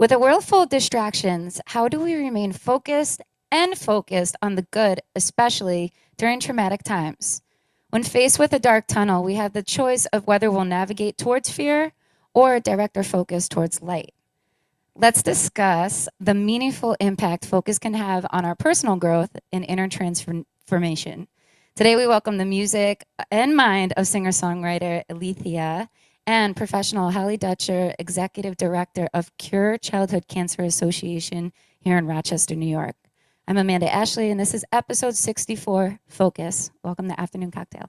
With a world full of distractions, how do we remain focused and focused on the good, especially during traumatic times? When faced with a dark tunnel, we have the choice of whether we'll navigate towards fear or direct our focus towards light. Let's discuss the meaningful impact focus can have on our personal growth and inner transformation. Today, we welcome the music and mind of singer-songwriter Alethea and professional Hallie Dutcher, Executive Director of Cure Childhood Cancer Association here in Rochester, New York. I'm Amanda Ashley, and this is episode 64, Focus. Welcome to Afternoon Cocktail.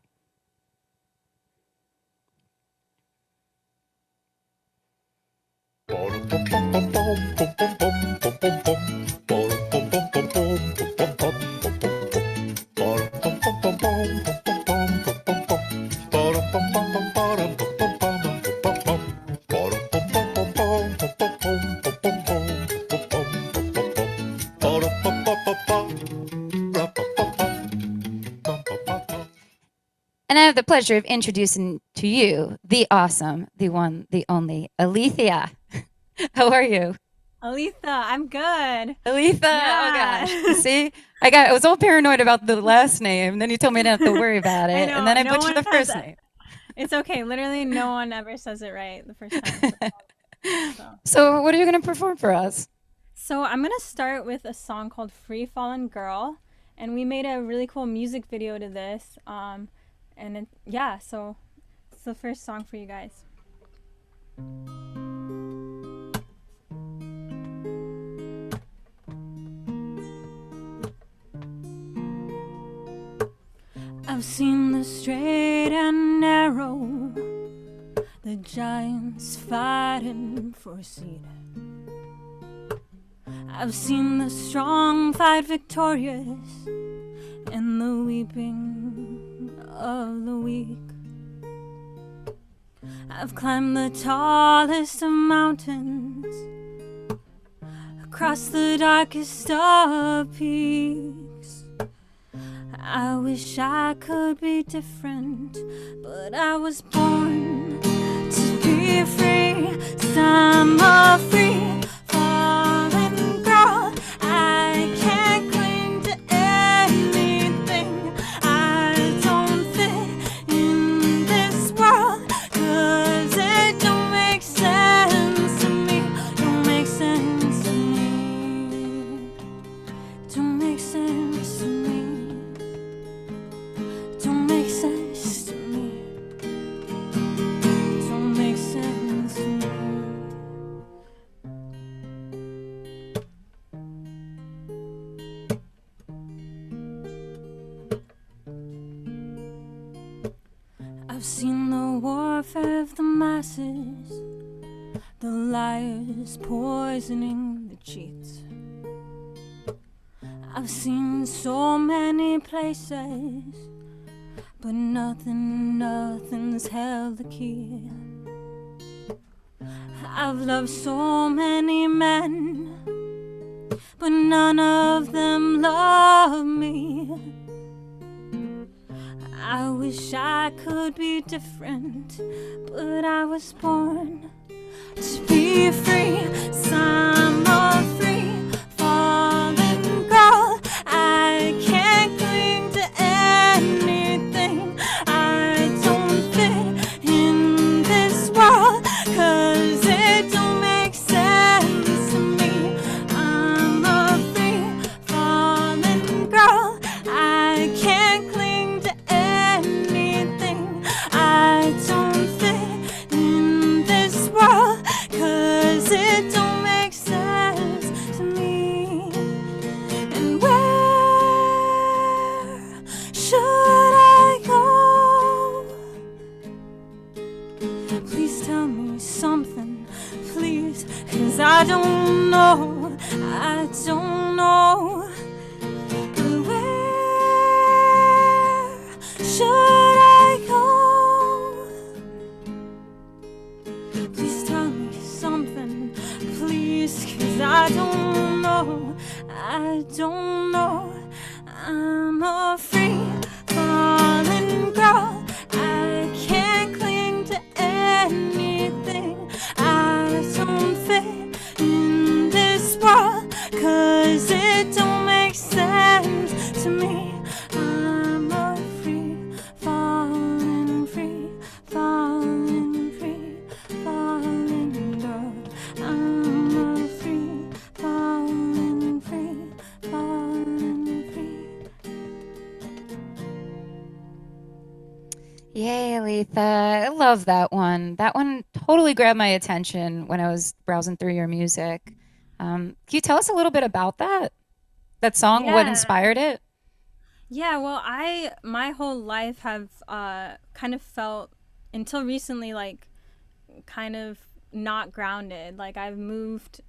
And I have the pleasure of introducing to you the awesome, the one, the only, Alethea. How are you? Aletha, I'm good. Aletha, Yeah. oh gosh. See, I was all paranoid about the last name. Then you told me I didn't have to worry about I it. know, And then I no butchered one the has first that. name. It's okay. Literally, no one ever says it right the first time. So what are you going to perform for us? So I'm gonna start with a song called "Free Fallen Girl," and we made a really cool music video to this. So it's the first song for you guys. I've seen the straight and narrow, the giants fighting for a seat. I've seen the strong fight victorious and the weeping of the weak. I've climbed the tallest of mountains, across the darkest of peaks. I wish I could be different, but I was born to be free. 'Cause I'm a free fallen girl. I can't cling to anything. I don't fit in this world, 'cause it don't make sense to me. Don't make sense to me. Don't make sense to me. Don't make sense to me. Don't make sense to me. I've seen the warfare of the masses, the liars poisoning the cheats. I've seen so many places, but nothing's held the key. I've loved so many men, but none of them love me. I wish I could be different, but I was born to be free. 'Cause I'm a free fallen girl. I can't cling to anything. I don't fit in this world, 'cause it don't make sense to me. I'm a free fallen girl. I can't cling to anything. I don't fit in this world, 'cause it don't make sense to me. And where should I go? Please tell me something, please, 'cause I don't know. I don't know. And where should I go? Please tell me something, please, 'cause I don't know. I don't know. I'm a free fallen girl. I can't cling to anything. I don't fit in I love that one. That one totally grabbed my attention when I was browsing through your music. Can you tell us a little bit about that? That song, what Yeah. inspired it? Yeah, well, I my whole life have kind of felt until recently like kind of not grounded. Like I've moved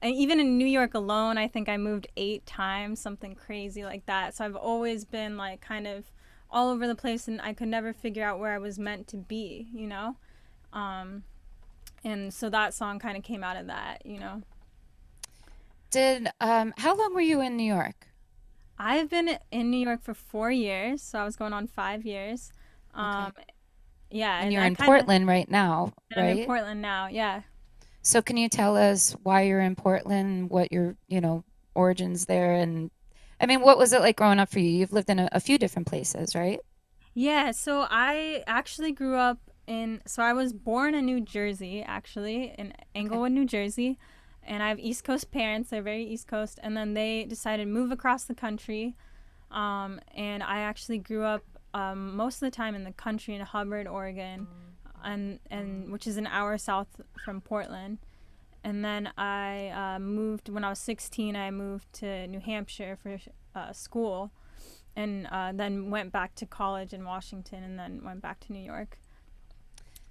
and even in New York alone, I think I moved 8 times, something crazy like that. So I've always been like kind of all over the place and I could never figure out where I was meant to be, you know? Um and so that song kind of came out of that, you know. Did how long were you in New York? I've been in New York for 4 years, so I was going on 5 years. Um, Okay. yeah, And and you're I in kind of, Portland right now, and I'm in right? Portland now. Yeah. So can you tell us why you're in Portland, what your, origins there, and I mean, what was it like growing up for you? You've lived in a few different places, right? Yeah, so I actually grew up so I was born in New Jersey, actually, in Okay. Englewood, New Jersey. And I have East Coast parents, they're very East Coast. And then they decided to move across the country. And I actually grew up most of the time in the country in Hubbard, Oregon, and which is an hour south from Portland. And then I moved when I was 16. I moved to New Hampshire for school, and then went back to college in Washington, and then went back to New York.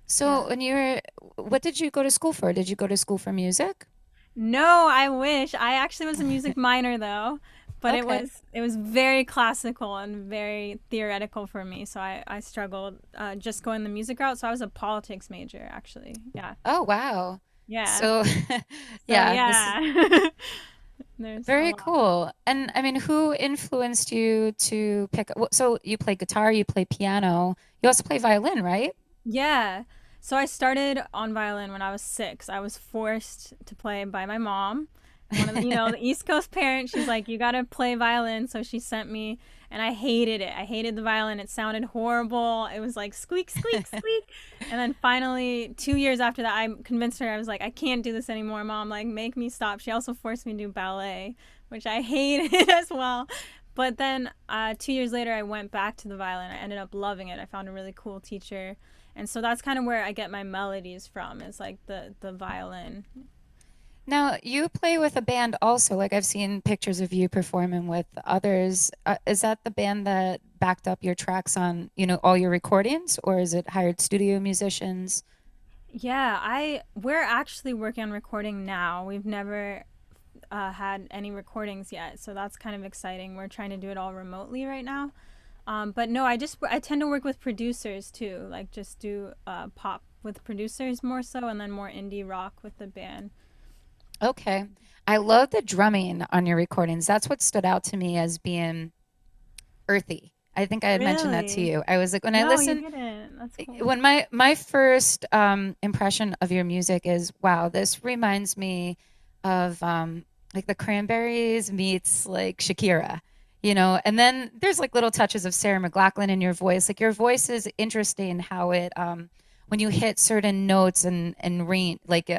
So Yeah. when you were, what did you go to school for? Did you go to school for music? No, I wish. I actually was a music minor though, but it Okay. was it was very classical and very theoretical for me. So I struggled just going the music route. So I was a politics major actually. Yeah. Oh, wow. Yeah. So, So yeah, this is yeah. There's a very lot. cool. And I mean, who influenced you to pick so you play guitar, you play piano, you also play violin, right? Yeah. So I started on violin when I was 6. I was forced to play by my mom. One of the East Coast parents, she's like, you got to play violin. So she sent me, and I hated it. I hated the violin. It sounded horrible. It was like squeak, squeak, squeak. And then finally, 2 years after that, I convinced her, I was like, I can't do this anymore, mom. Like, make me stop. She also forced me to do ballet, which I hated as well. But then 2 years later, I went back to the violin. I ended up loving it. I found a really cool teacher, and so that's kind of where I get my melodies from, is like the violin. Now, you play with a band also. Like I've seen pictures of you performing with others. Is that the band that backed up your tracks on, all your recordings, or is it hired studio musicians? Yeah, I we're actually working on recording now. We've never had any recordings yet, so that's kind of exciting. We're trying to do it all remotely right now. But no, I tend to work with producers too, like just do pop with producers more so, and then more indie rock with the band. Okay. I love the drumming on your recordings. That's what stood out to me as being earthy. I think I had mentioned that to Really? you. I was like, when I No, you listen, didn't. That's cool. when my first impression of your music is, wow, this reminds me of like the Cranberries meets like Shakira, and then there's like little touches of Sarah McLachlan in your voice. Like your voice is interesting how it when you hit certain notes and range, like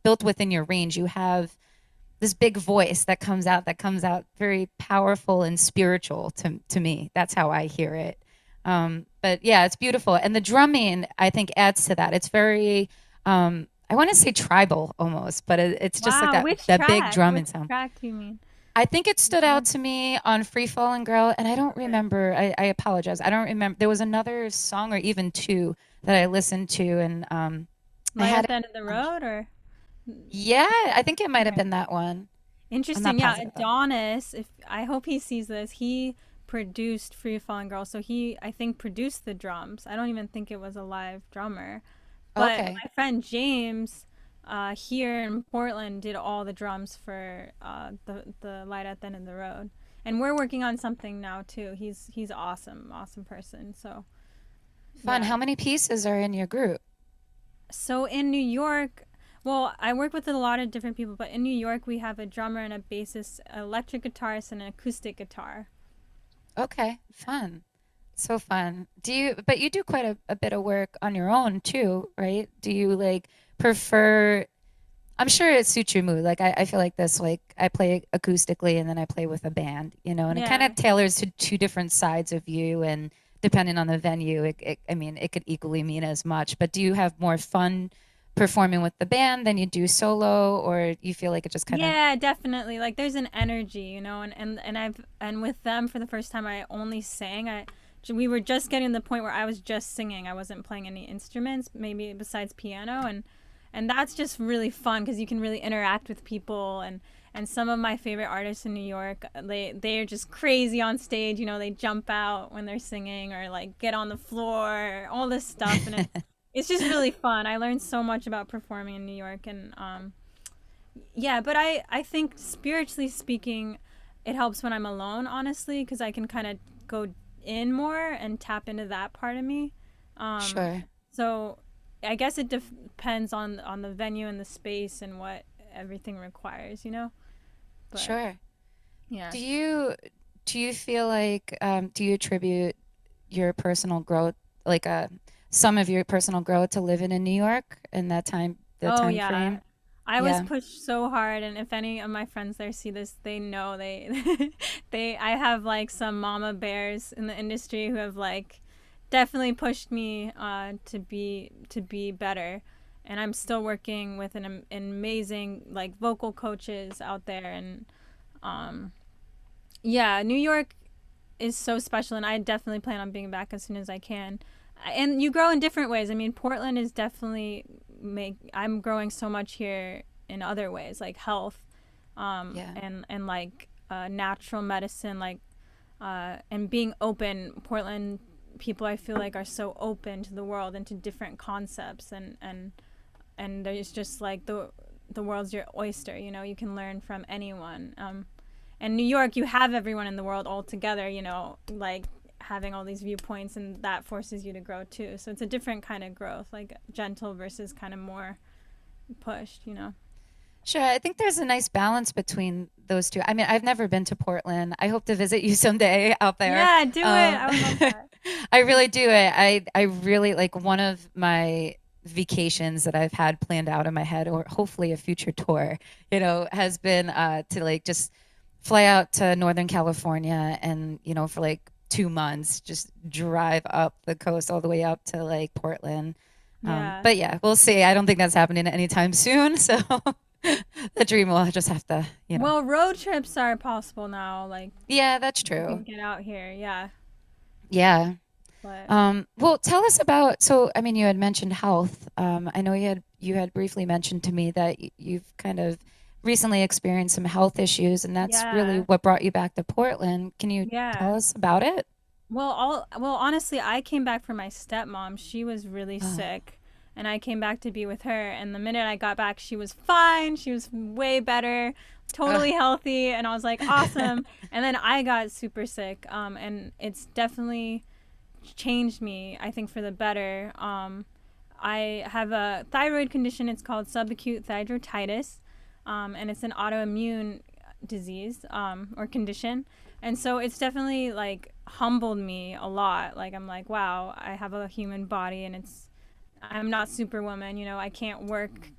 built within your range, you have this big voice that comes out very powerful and spiritual to me. That's how I hear it. But yeah, it's beautiful, and the drumming I think adds to that. It's very I want to say tribal almost, but it's just like Wow, that which that big track? drumming Which sound. track do you mean? I think it stood Yeah. out to me on Free Fallin' Girl, and I don't Okay. remember. I apologize. I don't remember. There was another song or even two that I listened to, and I Light had at it. the end of the road, or Yeah, I think it might have okay. been that one. I'm not Interesting. Yeah, positive though. Adonis. If I hope he sees this, he produced Free Falling Girl, so he I think produced the drums. I don't even think it was a live drummer, but Okay. my friend James, here in Portland, did all the drums for the Light at the End of the Road, and we're working on something now too. He's awesome, awesome person. So Fun. yeah. How many pieces are in your group? So in New York, well, I work with a lot of different people, but in New York, we have a drummer and a bassist, an electric guitarist, and an acoustic guitar. Okay, fun. So fun. But you do quite a bit of work on your own too, right? Do you like prefer, I'm sure it suits your mood. Like I feel like this, like I play acoustically and then I play with a band, and it kind Yeah. of tailors to two different sides of you and depending on the venue, I mean, it could equally mean as much. But do you have more fun performing with the band than you do solo, or you feel like it just kind of? Yeah, definitely. Like there's an energy, and with them for the first time I only sang. We were just getting to the point where I was just singing. I wasn't playing any instruments, maybe besides piano, and that's just really fun because you can really interact with people. And some of my favorite artists in New York, they're just crazy on stage. They jump out when they're singing or like get on the floor, all this stuff, and it's just really fun. I learned so much about performing in New York, and yeah, but I think spiritually speaking, it helps when I'm alone, honestly, because I can kind of go in more and tap into that part of me. Um, Sure, so I guess it depends on the venue and the space and what everything requires. But sure. yeah. Do you feel like do you attribute your personal growth, like some of your personal growth, to living in New York in the Oh time yeah. frame? I was Yeah. pushed so hard, and if any of my friends there see this, they know they I have like some mama bears in the industry who have like definitely pushed me to be better. And I'm still working with an amazing like vocal coaches out there, and um yeah, New York is so special, and I definitely plan on being back as soon as I can. And you grow in different ways. I mean, Portland is definitely make. I'm growing so much here in other ways, like health, Yeah. and like natural medicine, like and being open. Portland people, I feel like, are so open to the world and to different concepts, and there's just like the world's your oyster. You can learn from anyone. And New York, you have everyone in the world all together, like having all these viewpoints, and that forces you to grow too. So it's a different kind of growth, like gentle versus kind of more pushed. Sure. I think there's a nice balance between those two. I mean, I've never been to Portland. I hope to visit you someday out there. Yeah, do it. Um, I would love that. I really do. I really like one of my vacations that I've had planned out in my head, or hopefully a future tour, has been to like just fly out to Northern California and, for like 2 months, just drive up the coast all the way up to like Portland. Yeah. But yeah, we'll see. I don't think that's happening anytime soon. So the dream will just have to. Well, road trips are possible now. Like Yeah, that's you true. can get out here. Yeah. Yeah. But Well, tell us about, so I mean, you had mentioned health. I know you had briefly mentioned to me that you've kind of recently experienced some health issues, and that's really yeah. what brought you back to Portland. Can you tell Yeah. us about it? Well, honestly, I came back from my stepmom. She was really Oh, sick, and I came back to be with her. And the minute I got back, she was fine. She was way better, uh, totally healthy, and I was like, awesome. And then I got super sick, and it's definitely changed me, I think, for the better. I have a thyroid condition. It's called subacute thyroiditis, and it's an autoimmune disease or condition. And so it's definitely like humbled me a lot. Like I'm like, wow, I have a human body, and I'm not Superwoman. I can't work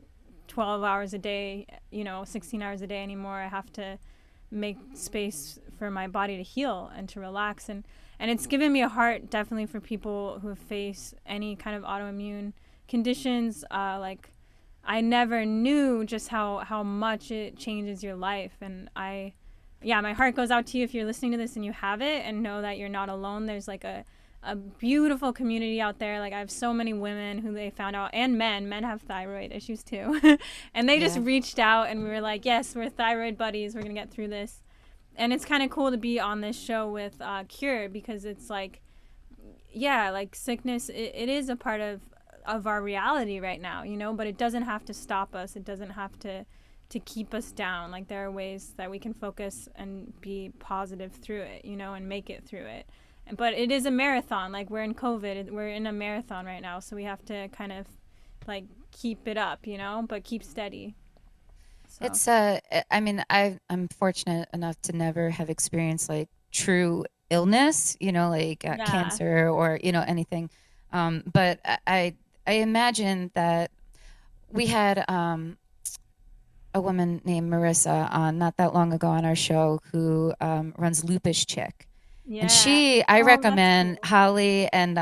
12 hours a day, 16 hours a day anymore. I have to make space for my body to heal and to relax, and it's given me a heart definitely for people who face any kind of autoimmune conditions. Like I never knew just how much it changes your life, and yeah, my heart goes out to you if you're listening to this and you have it, and know that you're not alone. There's like a beautiful community out there. Like I have so many women who they found out, and men have thyroid issues too. And they just yeah. reached out, and we were like, yes, we're thyroid buddies, we're gonna get through this. And it's kind of cool to be on this show with Cure, because it's like, yeah, like sickness, it is a part of our reality right now, but it doesn't have to stop us. It doesn't have to keep us down. Like there are ways that we can focus and be positive through it, and make it through it. But it is a marathon. Like we're in COVID, we're in a marathon right now, so we have to kind of like keep it up, but keep steady. So It's I mean, I'm fortunate enough to never have experienced like true illness, like yeah, cancer or anything. But I imagine that we had a woman named Marissa on not that long ago on our show who runs Lupus Chick, And Yeah. I Oh, that's recommend cool. Holly, and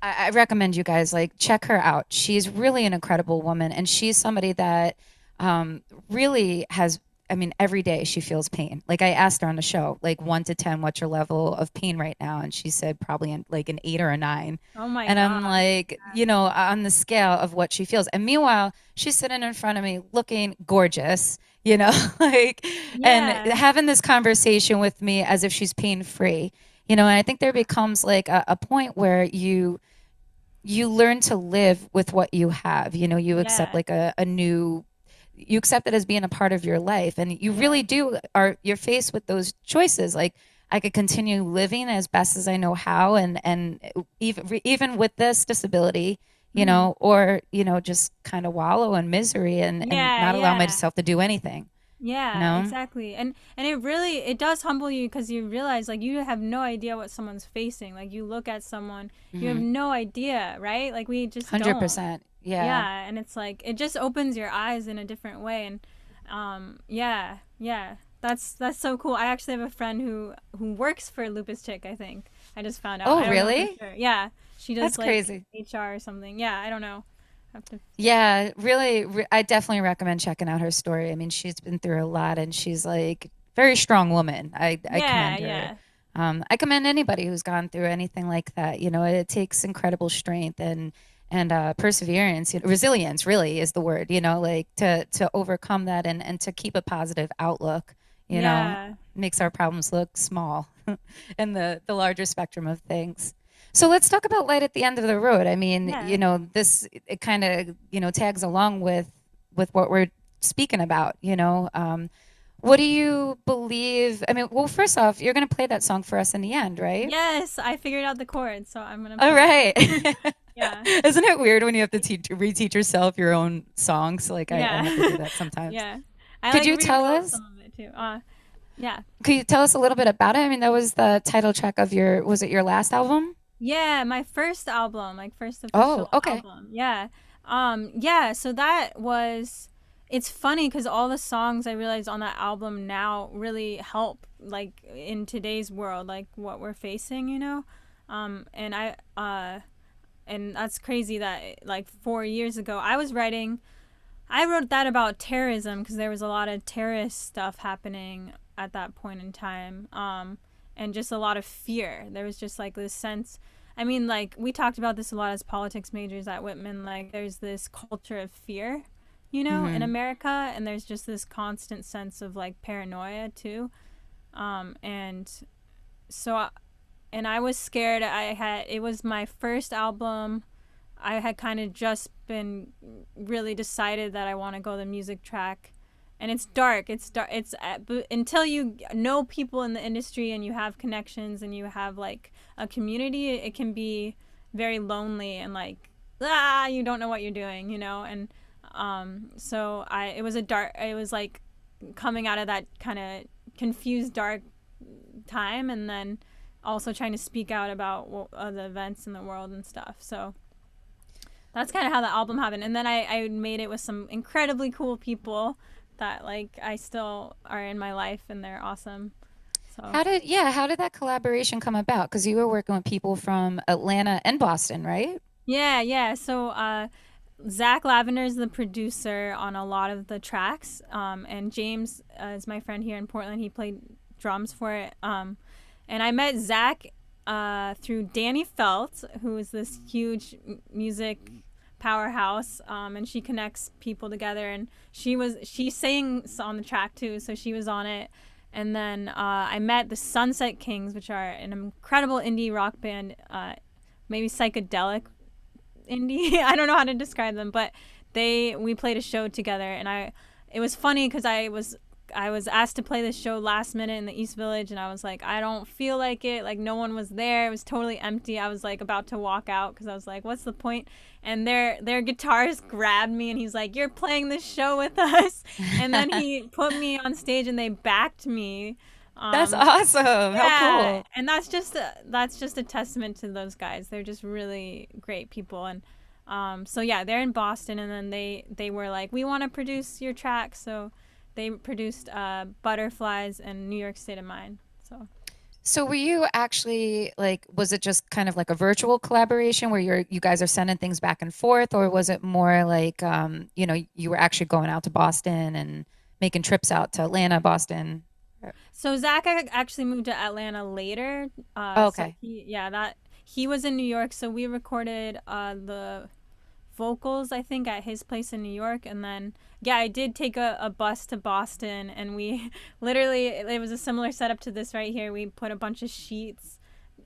I recommend you guys like check her out. She's really an incredible woman, and she's somebody that really has. I mean, every day she feels pain. Like I asked her on the show, like 1 to 10, what's your level of pain right now? And she said probably like an 8 or a 9. Oh my And God. I'm like, on the scale of what she feels. And meanwhile, she's sitting in front of me looking gorgeous, like, and Yeah. having this conversation with me as if she's pain free. And I think there becomes like a point where you learn to live with what you have. You accept Yeah. like a new, you accept it as being a part of your life, and you Yeah. really do you're faced with those choices. Like I could continue living as best as I know how, and even with this disability, Hmm. or just kind of wallow in misery and Yeah. not allow Yeah. myself to do anything. you Yeah, know exactly. And it really it does humble you because you realize like you have no idea what someone's facing. Like you look at someone, you have mm-hmm. no idea, right? Like we just don't. 100%. Yeah. Yeah, and it's like it just opens your eyes in a different way and yeah, yeah. That's so cool. I actually have a friend who works for Lupus Chick, I think. I just found out. Oh, I don't know for really? sure. Yeah. She does That's like crazy. HR or something. Yeah, I don't know. I have to Yeah, really, I definitely recommend checking out her story. I mean, she's been through a lot, and she's like very strong woman. I Yeah, commend her. yeah. I commend anybody who's gone through anything like that. It takes incredible strength and perseverance, resilience. Really is the word. Like to overcome that and to keep a positive outlook. Yeah. Makes our problems look small in the larger spectrum of things. So let's talk about light at the end of the road. I mean, Yeah. this it kind of tags along with what we're speaking about. What do you believe? I mean, well, first off, you're going to play that song for us in the end, right? Yes, I figured out the chords, so I'm gonna All play right. it. Yeah, Isn't it weird when you have to reteach yourself your own songs? Like I have to yeah, do that sometimes. yeah. I Could like you tell rewrote us? some of it too. Yeah, Could you tell us a little bit about it? I mean, that was the title track of was it your last album? yeah. My first album, like first Oh, official okay. album. Yeah, yeah. So that was. It's funny because all the songs I realize on that album now really help, like in today's world, like what we're facing, and and that's crazy that like 4 years ago I wrote that about terrorism because there was a lot of terrorist stuff happening at that point in time, and just a lot of fear. There was just like this sense. I mean, like we talked about this a lot as politics majors at Whitman. Like there's this culture of fear, in Mm-hmm. America, and there's just this constant sense of like paranoia too. And so, and I was scared. It was my first album. I had kind of just been really decided that I want to go the music track. And it's dark. It's dark. But until you know people in the industry and you have connections and you have like a community, it can be very lonely and like you don't know what you're doing, And so it was it was like coming out of that kind of confused dark time, and then also trying to speak out about the events in the world and stuff. So that's kind of how the album happened. And then I made it with some incredibly cool people that like I still are in my life and they're awesome. So How did that collaboration come about? Because you were working with people from Atlanta and Boston, right? yeah, yeah. So Zach Lavender is the producer on a lot of the tracks, and James is my friend here in Portland. He played drums for it. And I met Zach through Danny Felt, who is this huge music powerhouse, and she connects people together. And she sings on the track too, so she was on it. And then I met the Sunset Kings, which are an incredible indie rock band, maybe psychedelic indie. I don't know how to describe them, but we played a show together, and it was funny because I was asked to play this show last minute in the East Village, and I was like, I don't feel like it. Like no one was there. It was totally empty. I was like about to walk out because I was like, what's the point? And their guitarist grabbed me and he's like, you're playing this show with us. And then he put me on stage and they backed me. That's Um, awesome. How yeah, cool. and that's just a testament to those guys. They're just really great people, and so yeah, they're in Boston, and then they were like, we want to produce your track, so they produced Butterflies and New York State of Mind. So So were you actually like, was it just kind of like a virtual collaboration where you guys are sending things back and forth, or was it more like, you were actually going out to Boston and making trips out to Atlanta, Boston? So Zach actually moved to Atlanta later. Oh, So okay. he was in New York, so we recorded the vocals, I think, at his place in New York. And then, yeah, I did take a bus to Boston, and we literally, it was a similar setup to this right here. We put a bunch of sheets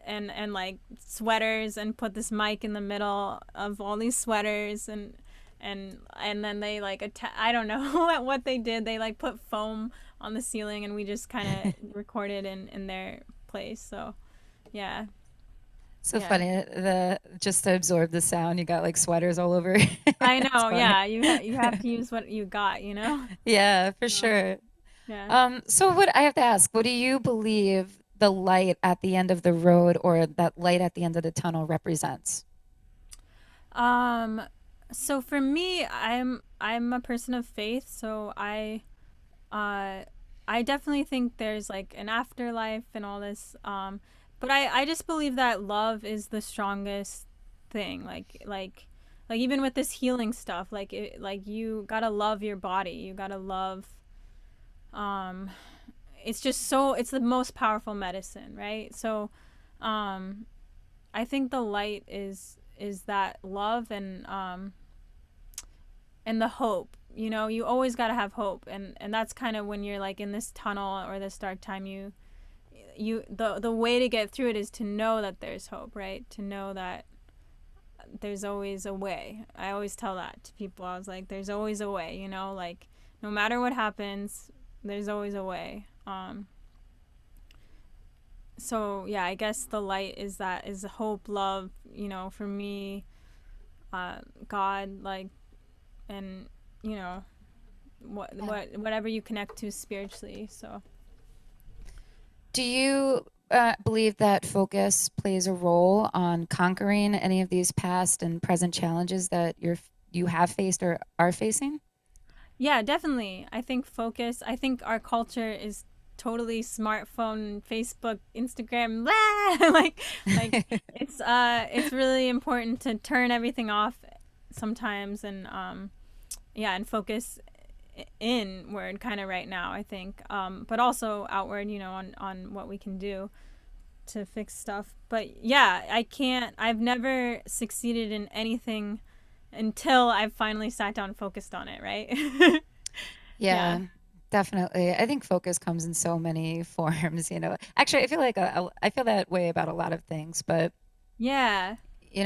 and like sweaters and put this mic in the middle of all these sweaters, and then they like I don't know what they did. They like put foam on the ceiling, and we just kind of recorded in their place. So yeah, So yeah. funny. The just to absorb the sound, you got like sweaters all over. I It's know. funny. Yeah, you have to use what you got. You know. Yeah, for So, sure. yeah. So what I have to ask, what do you believe the light at the end of the road or that light at the end of the tunnel represents? Um. So for me, I'm a person of faith. So uh I definitely think there's like an afterlife and all this. But I just believe that love is the strongest thing. Like even with this healing stuff, like you gotta love your body. You gotta love. Um, it's just so it's the most powerful medicine, right? So, um, I think the light is that love and the hope. You know, you always got to have hope, and that's kind of when you're like in this tunnel or this dark time. The way to get through it is to know that there's hope, right? To know that there's always a way. I always tell that to people. I was like, there's always a way. You know, like no matter what happens, there's always a way. So yeah, I guess the light is that is hope, love. You know, for me, God, like, and you know, Yeah. whatever you connect to spiritually. So Do you believe that focus plays a role on conquering any of these past and present challenges that you have faced or are facing? yeah, definitely. I think focus. I think our culture is totally smartphone, Facebook, Instagram, blah! like it's really important to turn everything off sometimes and yeah, and focus inward kind of right now, I think. But also outward, you know, on what we can do to fix stuff. But yeah, I've never succeeded in anything until I've finally sat down and focused on it, right? Yeah. Yeah, definitely. I think focus comes in so many forms. Actually, I feel like I feel that way about a lot of things, but Yeah.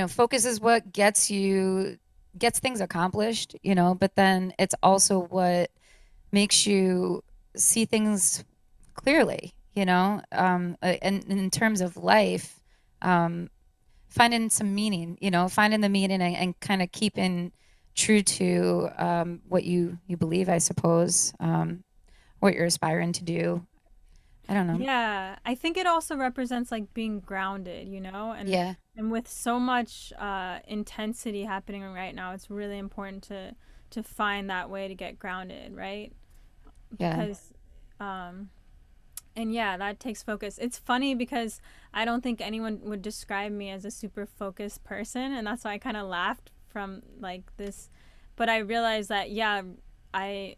focus is what gets things accomplished, but then it's also what makes you see things clearly. And in terms of life, um, finding some meaning, finding the meaning and kind of keeping true to what you believe, I suppose, what you're aspiring to do. I don't know. Yeah, I think it also represents like being grounded, you know, Yeah, and with so much intensity happening right now, it's really important to find that way to get grounded, right? yeah. Because um and yeah, that takes focus. It's funny because I don't think anyone would describe me as a super focused person, and that's why I kind of laughed from like this, but I realized that yeah, I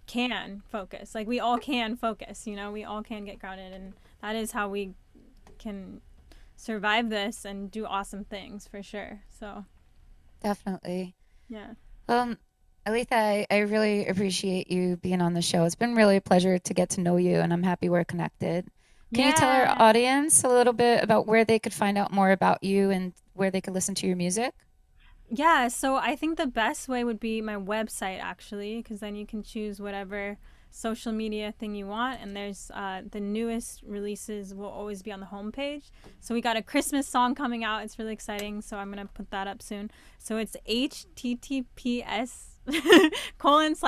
can focus. Like we all can focus, you know, we all can get grounded, and that is how we can survive this and do awesome things for sure. So, Definitely. yeah. Um, Aletha, I really appreciate you being on the show. It's been really a pleasure to get to know you, and I'm happy we're connected. Can you tell our Yeah. audience a little bit about where they could find out more about you and where they could listen to your music? Yeah, so I think the best way would be my website actually, because then you can choose whatever social media thing you want, and there's the newest releases will always be on the homepage. So we got a Christmas song coming out. It's really exciting. So I'm gonna put that up soon. So it's HTTPS colon /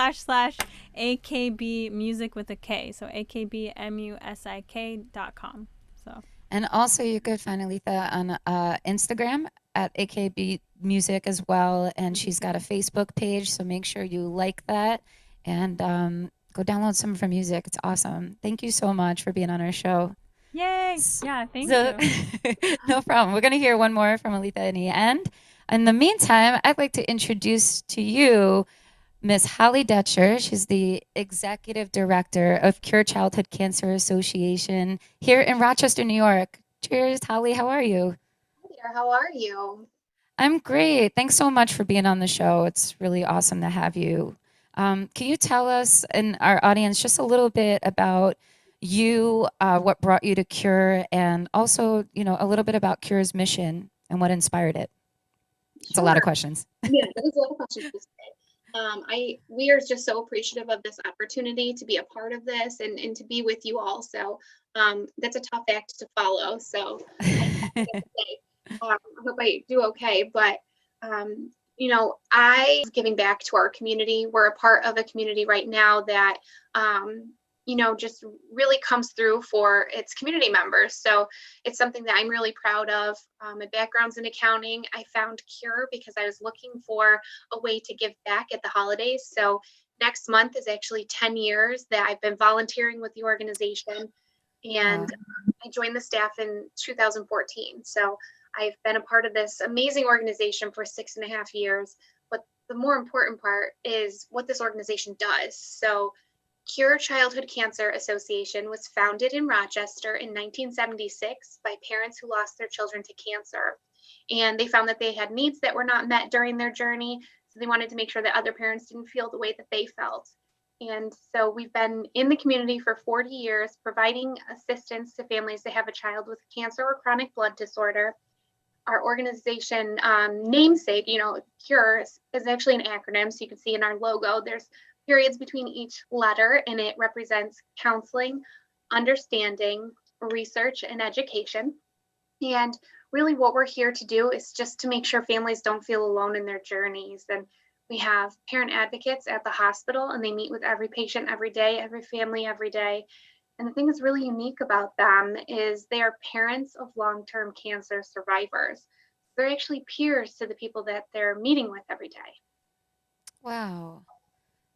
AKB music with a K. So AKBMUSIK.com. So And also, you could find Aletha on Instagram at AKB Music as well. And she's got a Facebook page, so make sure you like that and go download some of her music. It's awesome. Thank you so much for being on our show. Yay! S- Yeah, thank So, you. no problem. We're going to hear one more from Alita in the end. In the meantime, I'd like to introduce to you Miss Holly Dutcher. She's the executive director of Cure Childhood Cancer Association here in Rochester, New York. Cheers, Holly. How are you? Hi there, how are you? I'm great. Thanks so much for being on the show. It's really awesome to have you. Can you tell us and our audience just a little bit about you, what brought you to Cure, and also, a little bit about Cure's mission and what inspired it? It's a lot of Sure. questions. Yeah, that was a lot of questions to say. We are just so appreciative of this opportunity to be a part of this and to be with you all. So that's a tough act to follow. So I have to say, I hope I do okay. But I giving back to our community. We're a part of a community right now that just really comes through for its community members. So it's something that I'm really proud of. My background's in accounting. I found Cure because I was looking for a way to give back at the holidays. So next month is actually 10 years that I've been volunteering with the organization. And Wow. I joined the staff in 2014. So I've been a part of this amazing organization for 6.5 years. But the more important part is what this organization does. So Cure Childhood Cancer Association was founded in Rochester in 1976 by parents who lost their children to cancer. And they found that they had needs that were not met during their journey. So they wanted to make sure that other parents didn't feel the way that they felt. And so we've been in the community for 40 years, providing assistance to families that have a child with cancer or chronic blood disorder. Our organization namesake, Cure, is actually an acronym. So you can see in our logo, there's periods between each letter, and it represents counseling, understanding, research, and education. And really, what we're here to do is just to make sure families don't feel alone in their journeys. And we have parent advocates at the hospital, and they meet with every patient every day, every family every day. And the thing that's really unique about them is they are parents of long term cancer survivors. They're actually peers to the people that they're meeting with every day. Wow.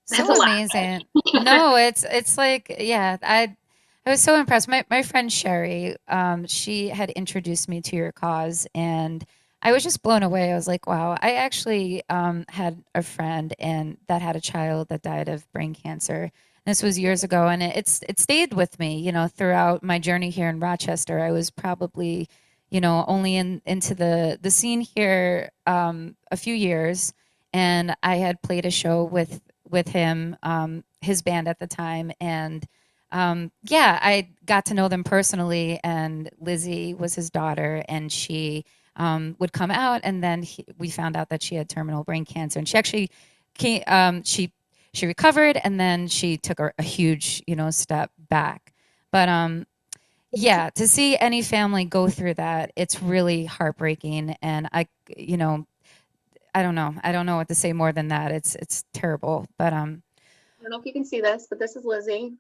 That's a So lot. amazing. No, it's like, yeah, I was so impressed. My friend Sherry, she had introduced me to your cause, and I was just blown away. I was like, wow. I actually had a friend and that had a child that died of brain cancer. This was years ago, and it stayed with me, throughout my journey here in Rochester. I was probably, only into the scene here a few years, and I had played a show with him, his band at the time, and yeah, I got to know them personally. And Lizzie was his daughter, and she would come out, and then we found out that she had terminal brain cancer, and she actually came, she recovered, and then she took a huge, step back. But yeah, to see any family go through that, it's really heartbreaking, and I don't know. I don't know what to say more than that. It's terrible. But I don't know if you can see this, but this is Lizzie.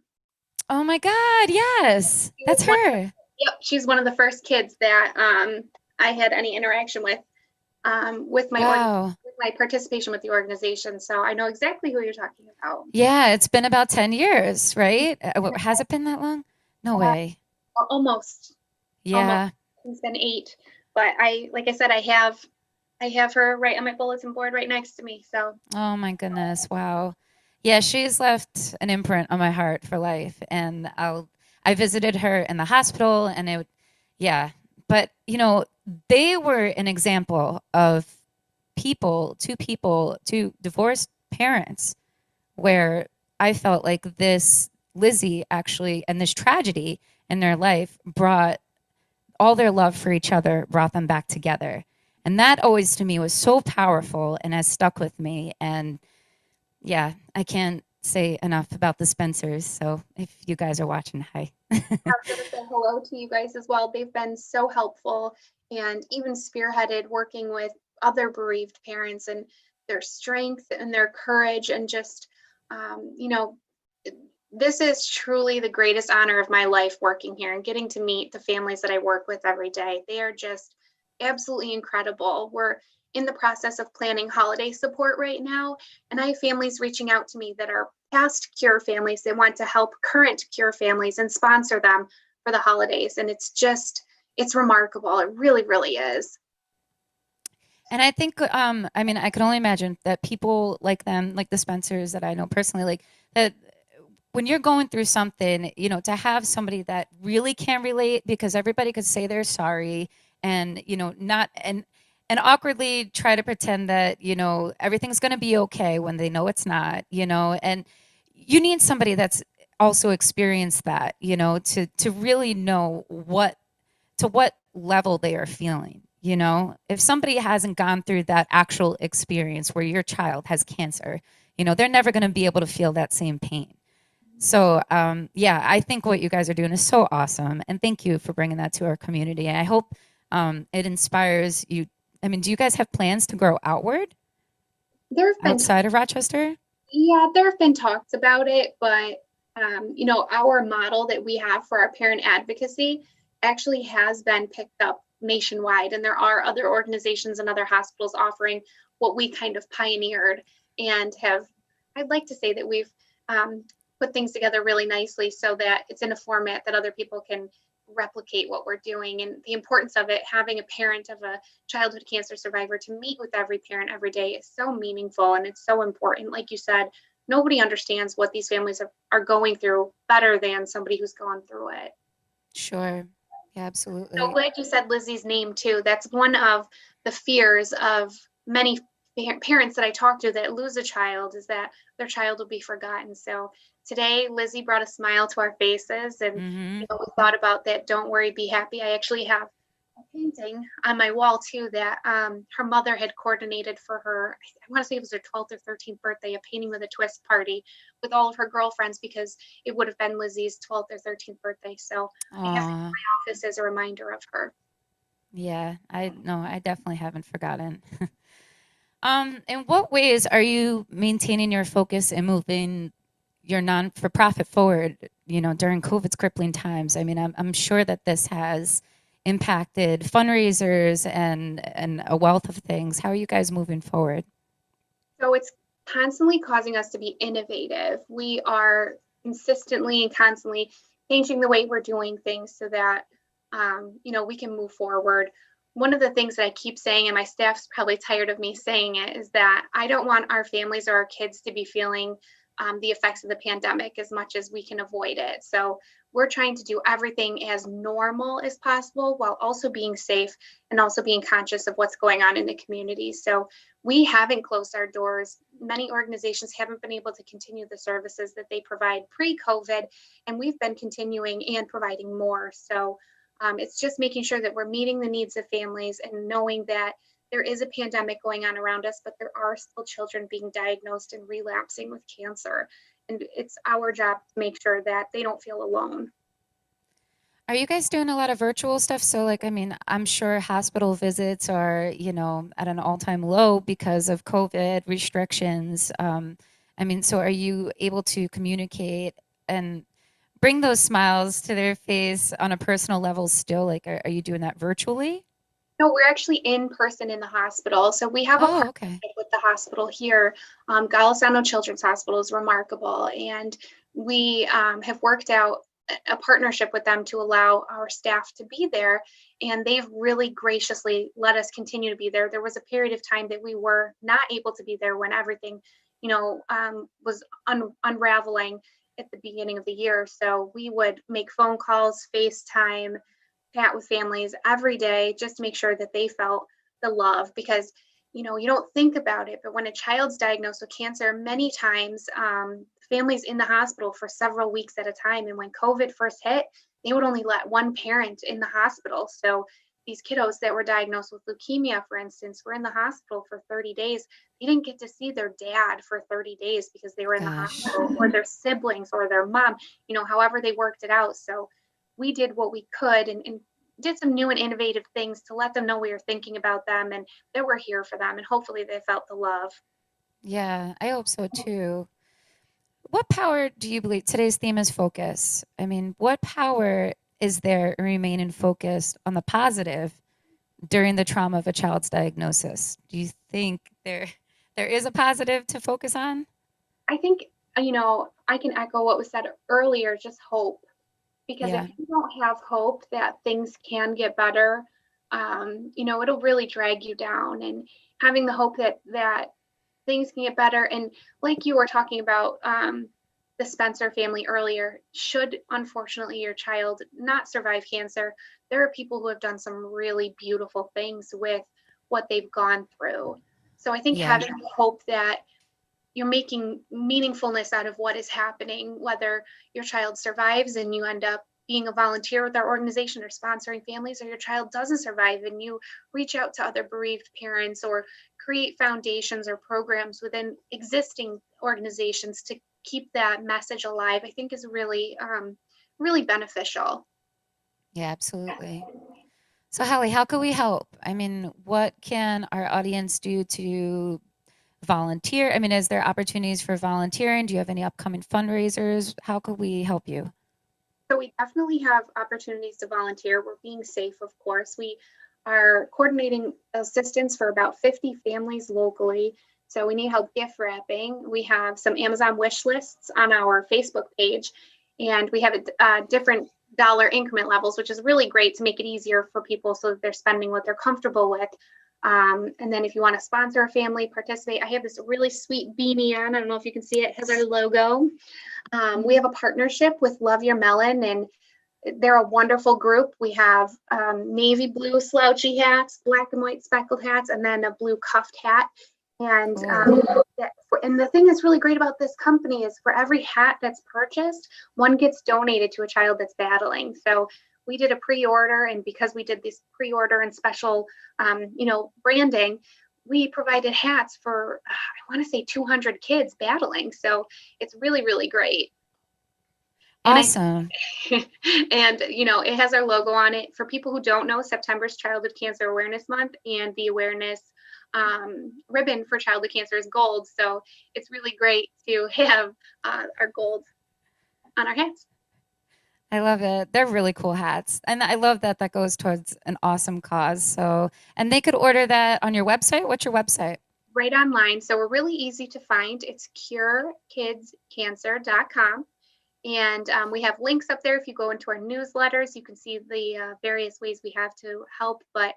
oh my God, yes. She was That's one, her. yep, she's one of the first kids that I had any interaction with Wow. with my participation with the organization. So I know exactly who you're talking about. Yeah, it's been about 10 years, right? Has it been that long? No Uh, way. almost, almost. Yeah. It's been 8, but like I said, I have her right on my bulletin board right next to me. So Oh my goodness. Wow. Yeah, she's left an imprint on my heart for life. And I visited her in the hospital, and yeah. But, they were an example of two divorced parents, where I felt like this Lizzie actually, and this tragedy in their life, brought all their love for each other, brought them back together. And that always to me was so powerful and has stuck with me. And yeah, I can't say enough about the Spencers. So if you guys are watching, hi. I'm going to say hello to you guys as well. They've been so helpful and even spearheaded working with other bereaved parents, and their strength and their courage, and just, this is truly the greatest honor of my life working here and getting to meet the families that I work with every day. They are just absolutely incredible. We're in the process of planning holiday support right now, and I have families reaching out to me that are past Cure families. They want to help current Cure families and sponsor them for the holidays. And it's remarkable. It really, really is. And I think, I mean, I can only imagine that people like them, like the Spencers that I know personally, like that when you're going through something, to have somebody that really can relate because everybody could say they're sorry and, not and awkwardly try to pretend that, everything's going to be okay when they know it's not, and you need somebody that's also experienced that, to really know what level they are feeling. If somebody hasn't gone through that actual experience where your child has cancer, they're never going to be able to feel that same pain. So, yeah, I think what you guys are doing is so awesome. And thank you for bringing that to our community. And I hope it inspires you. I mean, do you guys have plans to grow outward There have been outside of Rochester? Yeah, there have been talks about it, but our model that we have for our parent advocacy actually has been picked up nationwide, and there are other organizations and other hospitals offering what we kind of pioneered and have. I'd like to say that we've put things together really nicely so that it's in a format that other people can replicate what we're doing, and the importance of it, having a parent of a childhood cancer survivor to meet with every parent every day is so meaningful and it's so important. Like you said, nobody understands what these families are going through better than somebody who's gone through it. Sure. Yeah, So absolutely. glad you said Lizzie's name too. That's one of the fears of many parents that I talk to that lose a child, is that their child will be forgotten. So today, Lizzie brought a smile to our faces, and Hmm. we thought about that. Don't worry, be happy. I actually have a painting on my wall too that her mother had coordinated for her. I want to say it was her 12th or 13th birthday, a painting with a twist party with all of her girlfriends because it would have been Lizzie's 12th or 13th birthday. So I have Aw. this as a reminder of her. Yeah, I no, I definitely haven't forgotten. In what ways are you maintaining your focus and moving your non-for-profit forward, during COVID's crippling times? I mean, I'm sure that this has impacted fundraisers and a wealth of things. How are you guys moving forward? So it's constantly causing us to be innovative. We are consistently and constantly changing the way we're doing things so that we can move forward. One of the things that I keep saying, and my staff's probably tired of me saying it, is that I don't want our families or our kids to be feeling the effects of the pandemic as much as we can avoid it. So we're trying to do everything as normal as possible while also being safe and also being conscious of what's going on in the community. So we haven't closed our doors. Many organizations haven't been able to continue the services that they provide pre-COVID, and we've been continuing and providing more. So it's just making sure that we're meeting the needs of families and knowing that there is a pandemic going on around us, but there are still children being diagnosed and relapsing with cancer. And it's our job to make sure that they don't feel alone. Are you guys doing a lot of virtual stuff? So, like, I mean, I'm sure hospital visits are, at an all-time low because of COVID restrictions. I mean, so are you able to communicate and bring those smiles to their face on a personal level still? Like, are you doing that virtually? No, we're actually in person in the hospital. So we have a Oh, okay. partnership with the hospital here. Golisano Children's Hospital is remarkable. And we have worked out a partnership with them to allow our staff to be there. And they've really graciously let us continue to be there. There was a period of time that we were not able to be there when everything, was unraveling at the beginning of the year. So we would make phone calls, FaceTime, chat with families every day just to make sure that they felt the love, because you don't think about it, but when a child's diagnosed with cancer, many times families in the hospital for several weeks at a time, and when COVID first hit, they would only let one parent in the hospital. So these kiddos that were diagnosed with leukemia, for instance, were in the hospital for 30 days. They didn't get to see their dad for 30 days because they were in the Gosh. hospital, or their siblings or their mom, however they worked it out. So we did what we could, and did some new and innovative things to let them know we were thinking about them and that we're here for them. And hopefully they felt the love. Yeah, I hope so too. What power do you believe today's theme is focus? I mean, what power is there in remaining focused on the positive during the trauma of a child's diagnosis? Do you think there is a positive to focus on? I think, I can echo what was said earlier, just hope. because if Yeah. you don't have hope that things can get better, it'll really drag you down. And having the hope that things can get better, and like you were talking about, the Spencer family earlier, should unfortunately your child not survive cancer, there are people who have done some really beautiful things with what they've gone through. So I think Yeah. having hope that you're making meaningfulness out of what is happening, whether your child survives and you end up being a volunteer with our organization or sponsoring families, or your child doesn't survive and you reach out to other bereaved parents or create foundations or programs within existing organizations to keep that message alive, I think is really, really beneficial. Yeah, absolutely. So, Holly, how can we help? I mean, what can our audience do to volunteer? I mean, is there opportunities for volunteering? Do you have any upcoming fundraisers? How could we help you? So we definitely have opportunities to volunteer. We're being safe, of course. We are coordinating assistance for about 50 families locally. So we need help gift wrapping. We have some Amazon wish lists on our Facebook page, and we have different dollar increment levels, which is really great to make it easier for people so that they're spending what they're comfortable with. And then if you want to sponsor a family, participate. I have this really sweet beanie on. I don't know if you can see it. It has our logo. We have a partnership with Love Your Melon, and they're a wonderful group. We have navy blue slouchy hats, black and white speckled hats, and then a blue cuffed hat. And Cool. and the thing that's really great about this company is for every hat that's purchased, one gets donated to a child that's battling. So we did a pre-order, and because we did this pre-order and special, branding, we provided hats for I want to say 200 kids battling. So it's really, really great. And I Awesome. and it has our logo on it. For people who don't know, September's Childhood Cancer Awareness Month, and the awareness ribbon for childhood cancer is gold. So it's really great to have our gold on our hats. I love it. They're really cool hats. And I love that that goes towards an awesome cause. So, and they could order that on your website. What's your website? Right online. So we're really easy to find. It's curekidscancer.com. And we have links up there. If you go into our newsletters, you can see the various ways we have to help. But,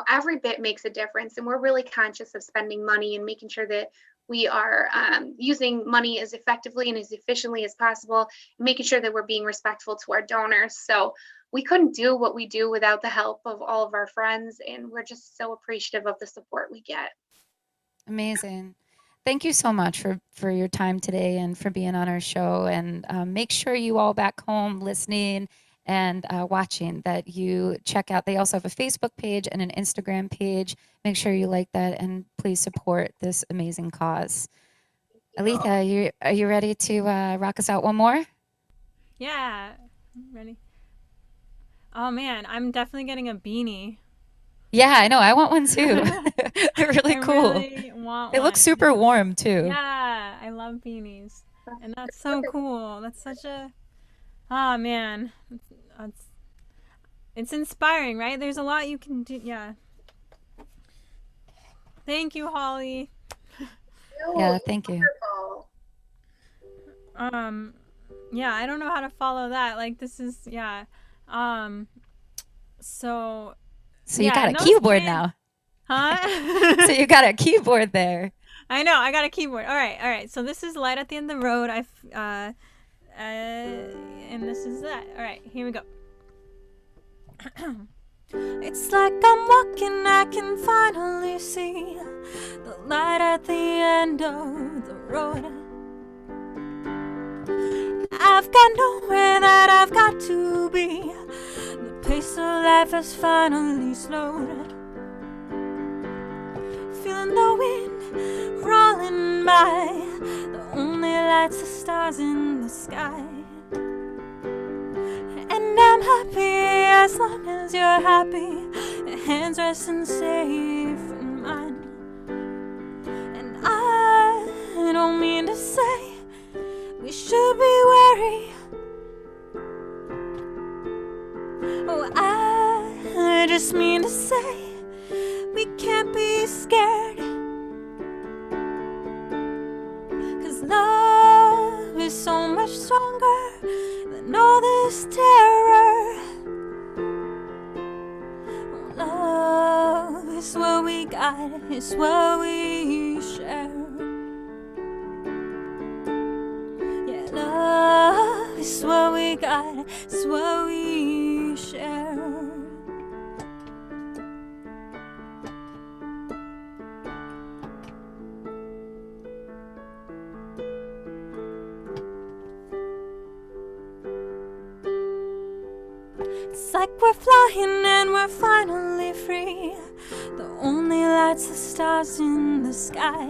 every bit makes a difference. And we're really conscious of spending money and making sure that we are using money as effectively and as efficiently as possible, making sure that we're being respectful to our donors. So we couldn't do what we do without the help of all of our friends. And we're just so appreciative of the support we get. Amazing. Thank you so much for your time today and for being on our show. And make sure you all back home listening and watching that you check out. They also have a Facebook page and an Instagram page. Make sure you like that and please support this amazing cause. Aletha, are you ready to rock us out one more? Yeah. Ready? Oh man, I'm definitely getting a beanie. Yeah, I know. I want one too. They're really I cool. really want They look one. super warm too. Yeah, I love beanies. And that's so cool. That's such a oh man. That's it's inspiring, right? There's a lot you can do. Yeah. Thank you, Holly. Yeah, thank you. Wonderful. Yeah, I don't know how to follow that. Like this is yeah. Um so So you yeah, got a and those keyboard kids, now. huh? So you got a keyboard there. I know, I got a keyboard. All right. So this is Light at the End of the Road. And this is that. All right, here we go. It's like I'm walking, I can finally see the light at the end of the road. I've got nowhere that I've got to be. The pace of life has finally slowed. Feeling the wind rolling by. The only lights are stars in the sky. And I'm happy as long as you're happy. Your hands resting safe in mine. And I don't mean to say we should be wary. Oh, I just mean to say we can't be scared. 'Cause love is so much stronger than all this this terror. Love is what we got, it's what we share. Yeah, love is what we got, it's what we share. It's like we're flying and we're finally free. The only lights are stars in the sky.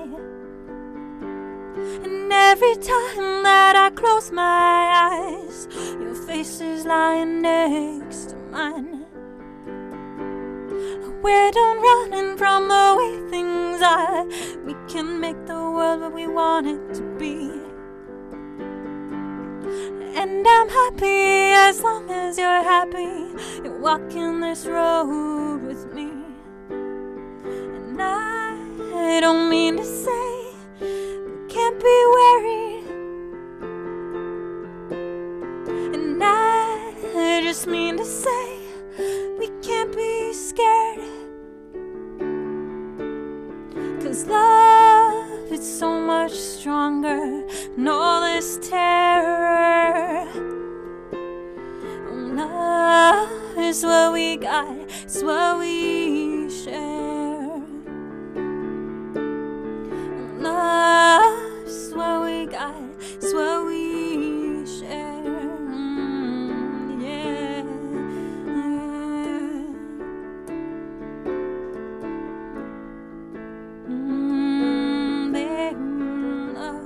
And every time that I close my eyes, your face is lying next to mine. We're done running from the way things are. We can make the world what we want it to be. And I'm happy as long as you're happy. You're walking this road with me. And I don't mean to say we can't be worried. And I just mean to say we can't be scared. 'Cause love is so much stronger than all this terror. Love is what we got, it's what we share. Love is what we got, it's what we share. Yeah, baby, love.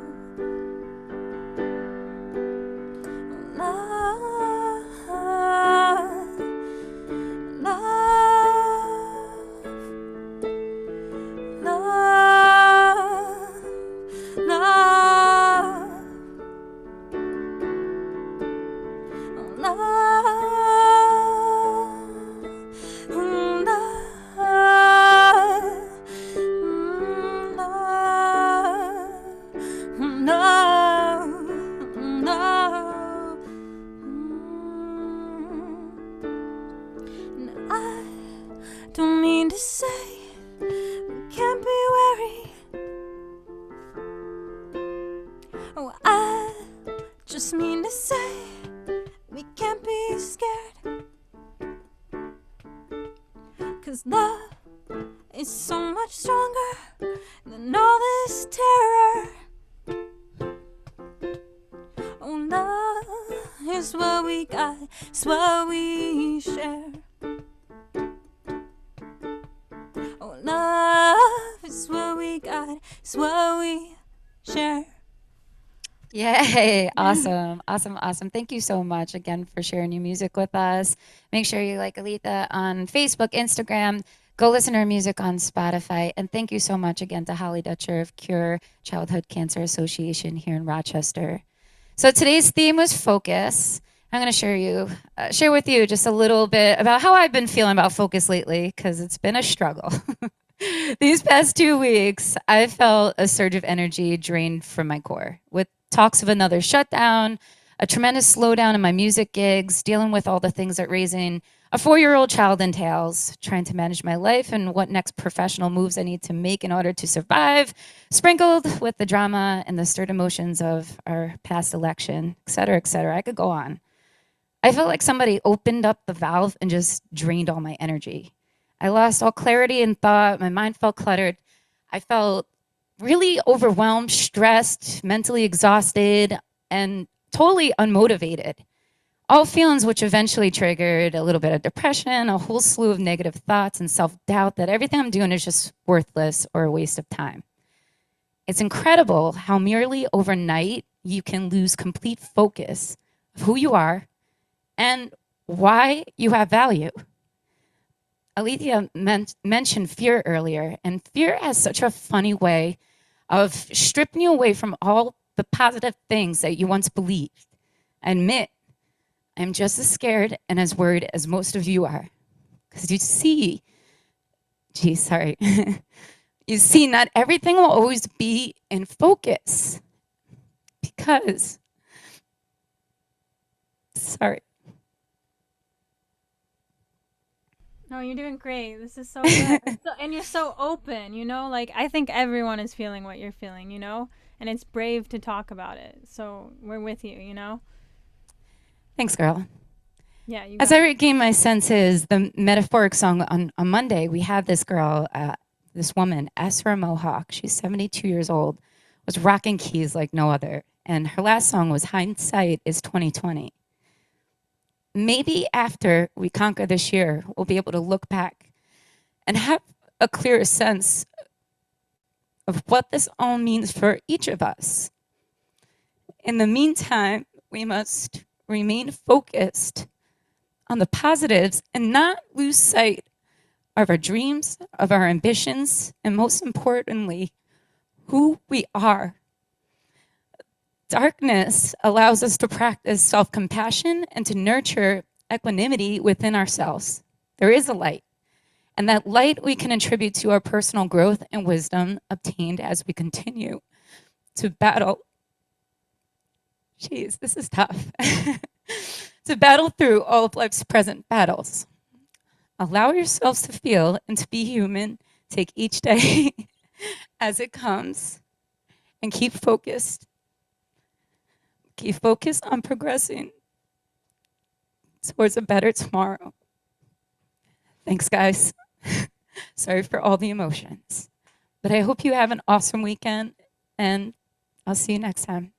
Don't mean to say we can't be worried. Oh, I just mean to say we can't be scared. 'Cause love is so much stronger than all this terror. Oh, love is what we got, it's what we share. Oh, love is what we got, it's what we share. Yay. Awesome. Awesome. Awesome. Thank you so much again for sharing your music with us. Make sure you like Aletha on Facebook, Instagram. Go listen to her music on Spotify. And thank you so much again to Holly Dutcher of Cure Childhood Cancer Association here in Rochester. So today's theme was focus. I'm going to share with you just a little bit about how I've been feeling about focus lately, because it's been a struggle. These past 2 weeks, I felt a surge of energy drained from my core, with talks of another shutdown, a tremendous slowdown in my music gigs, dealing with all the things that raising a 4-year-old child entails, trying to manage my life and what next professional moves I need to make in order to survive, sprinkled with the drama and the stirred emotions of our past election, et cetera, et cetera. I could go on. I felt like somebody opened up the valve and just drained all my energy. I lost all clarity in thought. My mind felt cluttered. I felt really overwhelmed, stressed, mentally exhausted, and totally unmotivated. All feelings which eventually triggered a little bit of depression, a whole slew of negative thoughts and self-doubt that everything I'm doing is just worthless or a waste of time. It's incredible how merely overnight you can lose complete focus of who you are and why you have value. Alethea mentioned fear earlier, and fear has such a funny way of stripping you away from all the positive things that you once believed. I admit, I'm just as scared and as worried as most of you are. Because you see, you see, not everything will always be in focus. Because, No, you're doing great. This is so good. And you're so open, you know? Like, I think everyone is feeling what you're feeling, you know? And it's brave to talk about it. So we're with you, you know? Thanks, girl. Yeah, you As got I it. regain my senses, the metaphoric song on Monday, we had this girl, this woman, Esra Mohawk. She's 72 years old, was rocking keys like no other. And her last song was Hindsight is 2020. Maybe after we conquer this year, we'll be able to look back and have a clearer sense of what this all means for each of us. In the meantime, we must remain focused on the positives and not lose sight of our dreams, of our ambitions, and most importantly, who we are. Darkness allows us to practice self-compassion and to nurture equanimity within ourselves. There is a light, and that light we can attribute to our personal growth and wisdom obtained as we continue to battle. Jeez, this is tough. To battle through all of life's present battles. Allow yourselves to feel and to be human. Take each day as it comes and keep focused. Keep focused on progressing towards a better tomorrow. Thanks, guys. Sorry for all the emotions. But I hope you have an awesome weekend, and I'll see you next time.